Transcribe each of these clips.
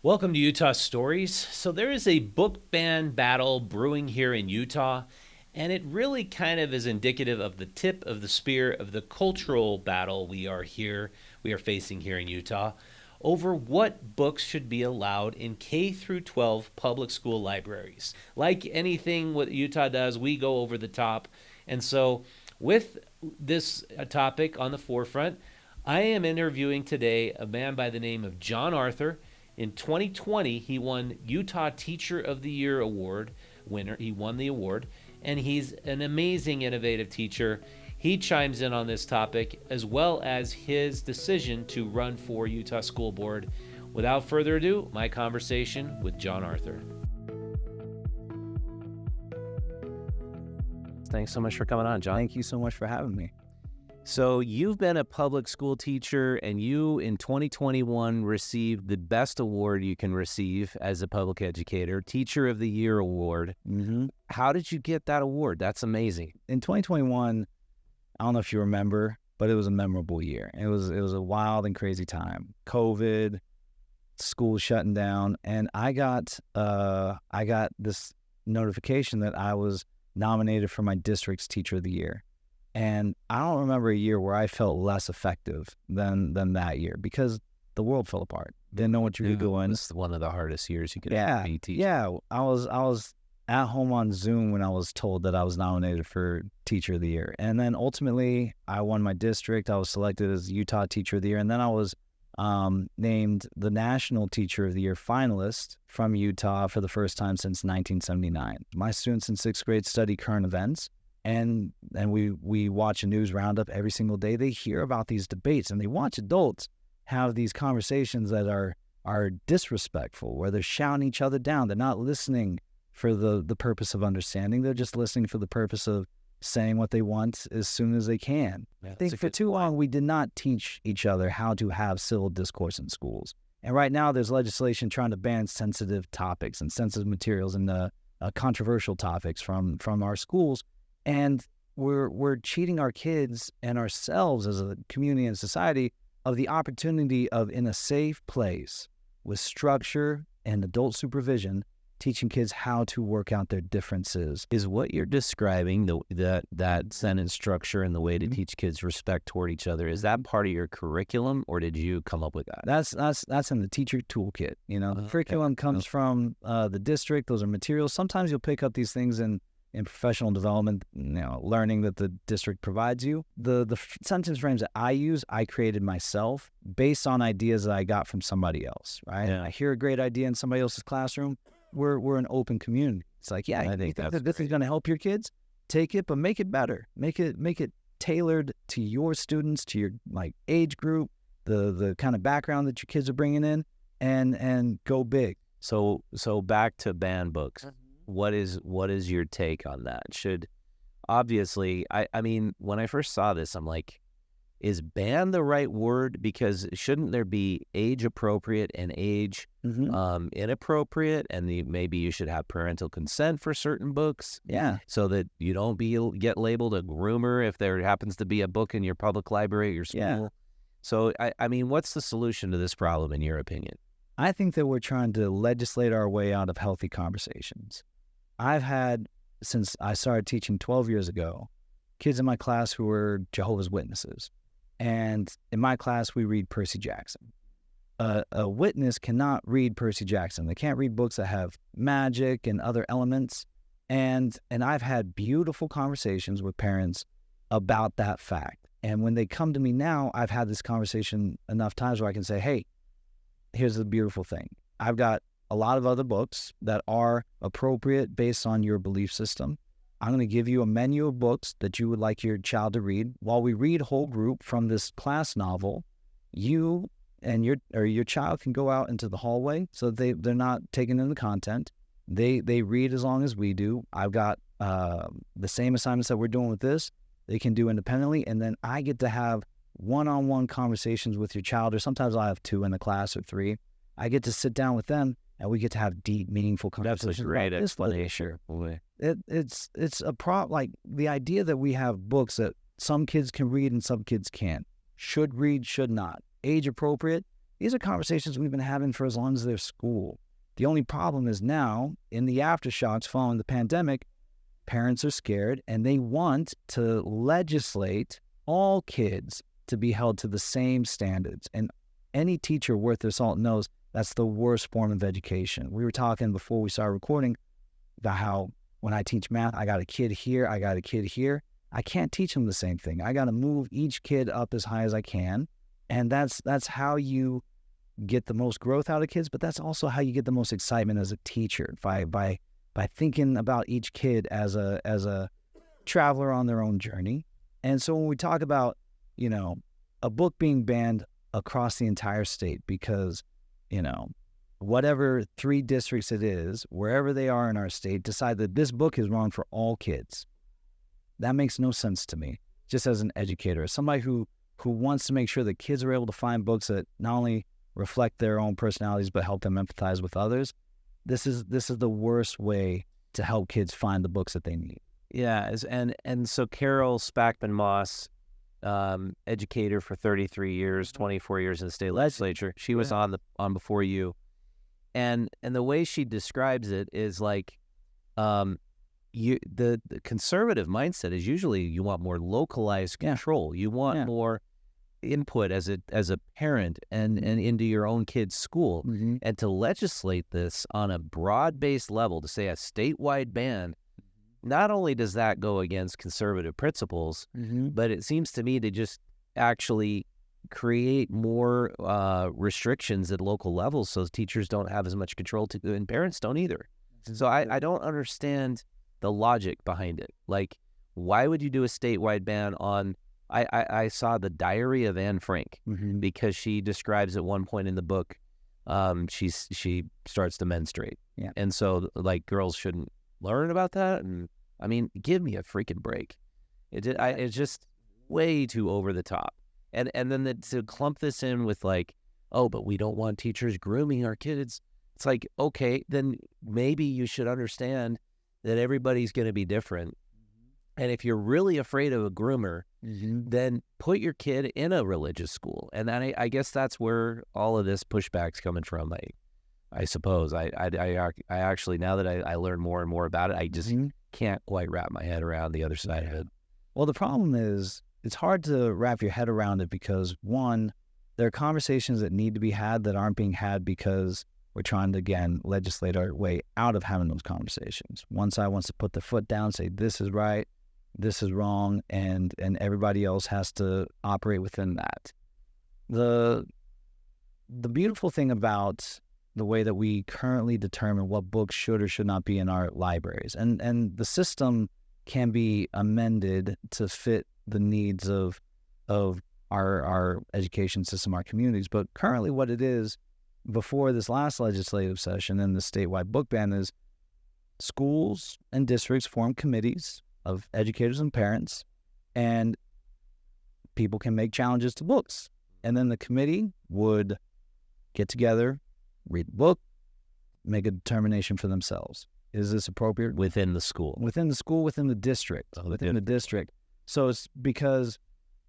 Welcome to Utah Stories. So, there is a book ban battle brewing here in Utah, and it really kind of is indicative of the tip of the spear of the cultural battle we are facing here in Utah over what books should be allowed in K through 12 public school libraries. Like anything what Utah does, we go over the top. And so, with this topic on the forefront, I am interviewing today a man by the name of John Arthur. In 2020, he won Utah Teacher of the Year award winner. He won the award, and he's an amazing, innovative teacher. He chimes in on this topic, as well as his decision to run for Utah School Board. Without further ado, my conversation with John Arthur. Thanks so much for coming on, John. Thank you so much for having me. So you've been a public school teacher, and you in 2021 received the best award you can receive as a public educator, Teacher of the Year award. Mm-hmm. How did you get that award? That's amazing. In 2021, I don't know if you remember, but it was a memorable year. It was a wild and crazy time. COVID, school shutting down, and I got this notification that I was nominated for my district's Teacher of the Year. And I don't remember a year where I felt less effective than that year, because the world fell apart. Didn't know what you were doing. It's one of the hardest years you could be teaching. Yeah. I was at home on Zoom when I was told that I was nominated for Teacher of the Year. And then ultimately I won my district. I was selected as Utah Teacher of the Year. And then I was named the National Teacher of the Year finalist from Utah for the first time since 1979. My students in 6th grade study current events. And we watch a news roundup every single day. They hear about these debates, and they watch adults have these conversations that are disrespectful, where they're shouting each other down. They're not listening for the purpose of understanding. They're just listening for the purpose of saying what they want as soon as they can. I think for too long, we did not teach each other how to have civil discourse in schools. And right now, there's legislation trying to ban sensitive topics and sensitive materials and controversial topics from our schools. And we're cheating our kids and ourselves as a community and society of the opportunity of, in a safe place with structure and adult supervision, teaching kids how to work out their differences. Is what you're describing, that sentence structure and the way to teach kids respect toward each other, is that part of your curriculum, or did you come up with that? That's in the teacher toolkit. The curriculum comes from the district. Those are materials. Sometimes you'll pick up these things in professional development, learning that the district provides you. The sentence frames that I use, I created myself based on ideas that I got from somebody else, right? Yeah. I hear a great idea in somebody else's classroom. We're an open community. It's like, I think that this is going to help your kids, take it, but make it better. Make it tailored to your students, to your age group, the kind of background that your kids are bringing in, and go big. So back to banned books. What is your take on that? Should, obviously, I mean, when I first saw this, I'm like, is ban the right word? Because shouldn't there be age appropriate and age inappropriate? And maybe you should have parental consent for certain books. Yeah. So that you don't get labeled a groomer if there happens to be a book in your public library at your school. Yeah. So, I mean, what's the solution to this problem, in your opinion? I think that we're trying to legislate our way out of healthy conversations. I've had, since I started teaching 12 years ago, kids in my class who were Jehovah's Witnesses. And in my class, we read Percy Jackson. A witness cannot read Percy Jackson. They can't read books that have magic and other elements. And I've had beautiful conversations with parents about that fact. And when they come to me now, I've had this conversation enough times where I can say, hey, here's the beautiful thing. I've got a lot of other books that are appropriate based on your belief system. I'm going to give you a menu of books that you would like your child to read. While we read whole group from this class novel, you and your child can go out into the hallway so that they're not taking in the content. They read as long as we do. I've got the same assignments that we're doing with this. They can do independently, and then I get to have one-on-one conversations with your child, or sometimes I have 2 in the class or 3. I get to sit down with them, and we get to have deep, meaningful conversations. That's a great explanation. It's like the idea that we have books that some kids can read and some kids can't. Should read, should not. Age appropriate. These are conversations we've been having for as long as there's school. The only problem is now, in the aftershocks following the pandemic, parents are scared and they want to legislate all kids to be held to the same standards. And any teacher worth their salt knows that's the worst form of education. We were talking before we started recording about how when I teach math, I got a kid here, I got a kid here. I can't teach them the same thing. I got to move each kid up as high as I can. And that's how you get the most growth out of kids, but that's also how you get the most excitement as a teacher by thinking about each kid as a traveler on their own journey. And so when we talk about, a book being banned across the entire state because, whatever 3 districts it is, wherever they are in our state, decide that this book is wrong for all kids. That makes no sense to me, just as an educator, as somebody who wants to make sure that kids are able to find books that not only reflect their own personalities, but help them empathize with others. This is the worst way to help kids find the books that they need. Yeah, and so Carol Spackman Moss, educator for 33 years, 24 years in the state legislature. She was on before you, and the way she describes it is like, the conservative mindset is usually you want more localized control. You want more input as a parent and into your own kid's school. Mm-hmm. And to legislate this on a broad-based level, to say a statewide ban, not only does that go against conservative principles, but it seems to me to just actually create more restrictions at local levels so teachers don't have as much control and parents don't either. So I don't understand the logic behind it. Like, why would you do a statewide ban on... I saw the Diary of Anne Frank because she describes at one point in the book, she starts to menstruate. Yeah. And so, like, girls shouldn't learn about that. And, I mean, give me a freaking break. It's just way too over the top. And then to clump this in with, like, oh, but we don't want teachers grooming our kids. It's like, okay, then maybe you should understand that everybody's going to be different. And if you're really afraid of a groomer, then put your kid in a religious school. And I guess that's where all of this pushback's coming from. I suppose I actually, now that I learn more and more about it, I just can't quite wrap my head around the other side of it. Well, the problem is it's hard to wrap your head around it because, one, there are conversations that need to be had that aren't being had because we're trying to, again, legislate our way out of having those conversations. One side wants to put their foot down, say this is right, this is wrong, and everybody else has to operate within that. The beautiful thing about the way that we currently determine what books should or should not be in our libraries, and the system can be amended to fit the needs of our education system, our communities. But currently what it is, before this last legislative session and the statewide book ban, is schools and districts form committees of educators and parents, and people can make challenges to books. And then the committee would get together, read the book, make a determination for themselves. Is this appropriate? Within the school. Within the school, within the district. Within the district. So it's because,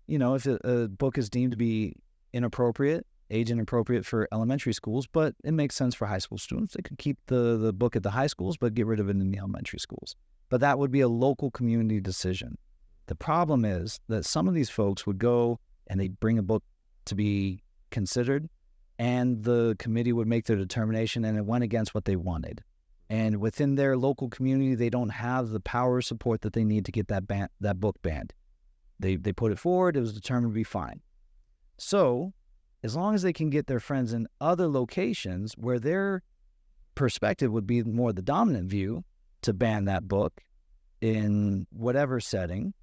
if a book is deemed to be inappropriate, age inappropriate for elementary schools, but it makes sense for high school students, they could keep the book at the high schools, but get rid of it in the elementary schools. But that would be a local community decision. The problem is that some of these folks would go and they'd bring a book to be considered, and the committee would make their determination, and it went against what they wanted. And within their local community, they don't have the power or support that they need to get that book banned. They put it forward, it was determined to be fine. So, as long as they can get their friends in other locations where their perspective would be more the dominant view to ban that book in whatever setting,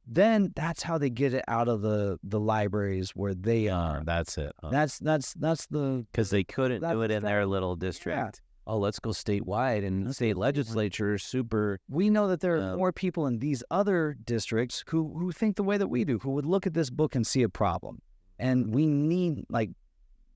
then that's how they get it out of the libraries where they are. That's it. That's the... Because they couldn't do it in their little district. Yeah. Oh, let's go statewide, and the state legislature is super... We know that there are more people in these other districts who think the way that we do, who would look at this book and see a problem. And we need,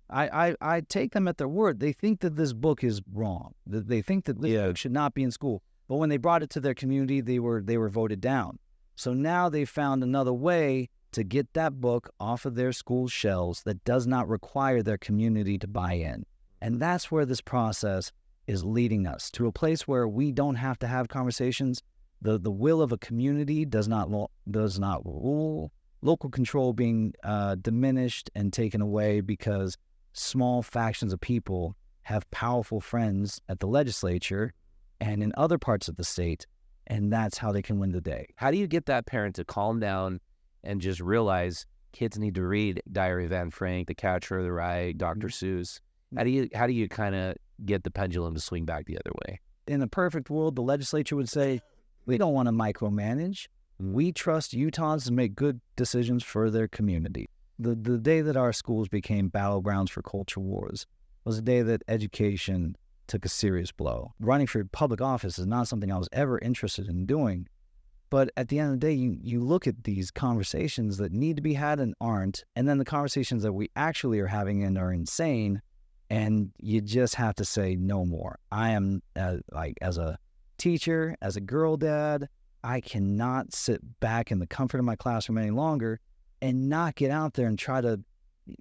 I take them at their word. They think that this book is wrong. They think that this book should not be in school. But when they brought it to their community, they were voted down. So now they found another way to get that book off of their school shelves that does not require their community to buy in. And that's where this process is leading us, to a place where we don't have to have conversations. The will of a community does not rule. Local control being diminished and taken away because small factions of people have powerful friends at the legislature and in other parts of the state, and that's how they can win the day. How do you get that parent to calm down and just realize kids need to read Diary of Anne Frank, The Catcher in the Rye, Dr. Seuss? How do you kind of get the pendulum to swing back the other way? In a perfect world, the legislature would say, we don't want to micromanage. We trust Utahns to make good decisions for their community. The day that our schools became battlegrounds for culture wars was the day that education took a serious blow. Running for public office is not something I was ever interested in doing. But at the end of the day, you look at these conversations that need to be had and aren't, and then the conversations that we actually are having and are insane, and you just have to say no more. I am, as a teacher, as a girl dad, I cannot sit back in the comfort of my classroom any longer and not get out there and try to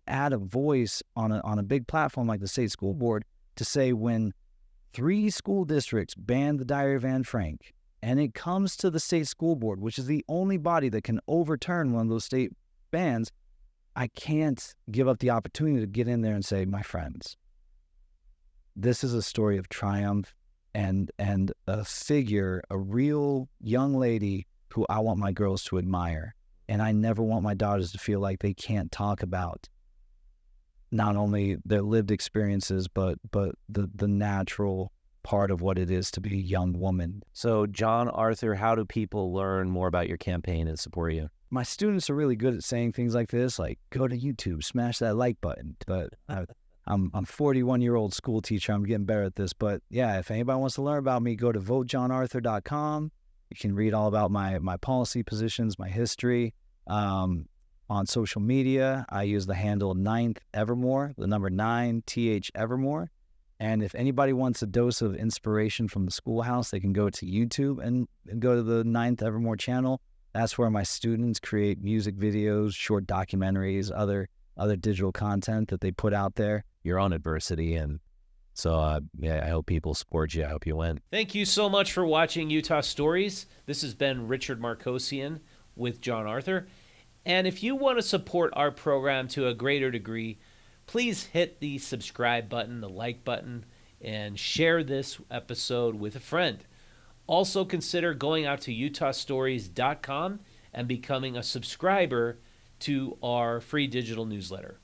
add a voice on a big platform like the state school board to say, when 3 school districts banned the Diary of Anne Frank, and it comes to the state school board, which is the only body that can overturn one of those state bans, I can't give up the opportunity to get in there and say, my friends, this is a story of triumph and a figure, a real young lady who I want my girls to admire. And I never want my daughters to feel like they can't talk about not only their lived experiences, but the natural part of what it is to be a young woman. So, John Arthur, how do people learn more about your campaign and support you? My students are really good at saying things like this, like, go to YouTube, smash that like button. But I'm a 41-year-old school teacher. I'm getting better at this. But yeah, if anybody wants to learn about me, go to votejohnarthur.com. You can read all about my policy positions, my history. On social media, I use the handle 9th Evermore, the number 9, TH Evermore. And if anybody wants a dose of inspiration from the schoolhouse, they can go to YouTube and go to the 9th Evermore channel. That's where my students create music videos, short documentaries, other digital content that they put out there. You're on adversity, and so yeah, I hope people support you. I hope you win. Thank you so much for watching Utah Stories. This has been Richard Marcosian with John Arthur. And if you want to support our program to a greater degree, please hit the subscribe button, the like button, and share this episode with a friend. Also consider going out to utahstories.com and becoming a subscriber to our free digital newsletter.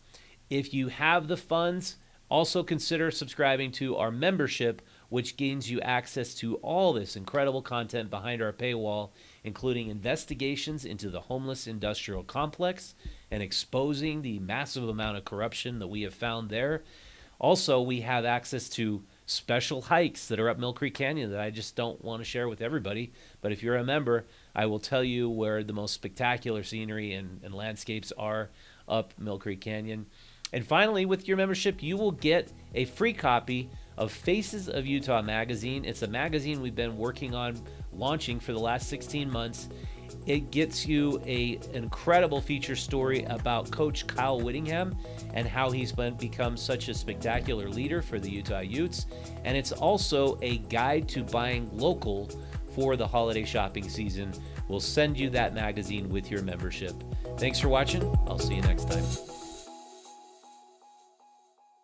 If you have the funds, also consider subscribing to our membership, which gains you access to all this incredible content behind our paywall, including investigations into the homeless industrial complex and exposing the massive amount of corruption that we have found there. Also, we have access to special hikes that are up Mill Creek Canyon that I just don't want to share with everybody. But if you're a member, I will tell you where the most spectacular scenery and landscapes are up Mill Creek Canyon. And finally, with your membership, you will get a free copy of Faces of Utah magazine. It's a magazine we've been working on launching for the last 16 months. It gets you an incredible feature story about Coach Kyle Whittingham and how he's become such a spectacular leader for the Utah Utes. And it's also a guide to buying local for the holiday shopping season. We'll send you that magazine with your membership. Thanks for watching. I'll see you next time.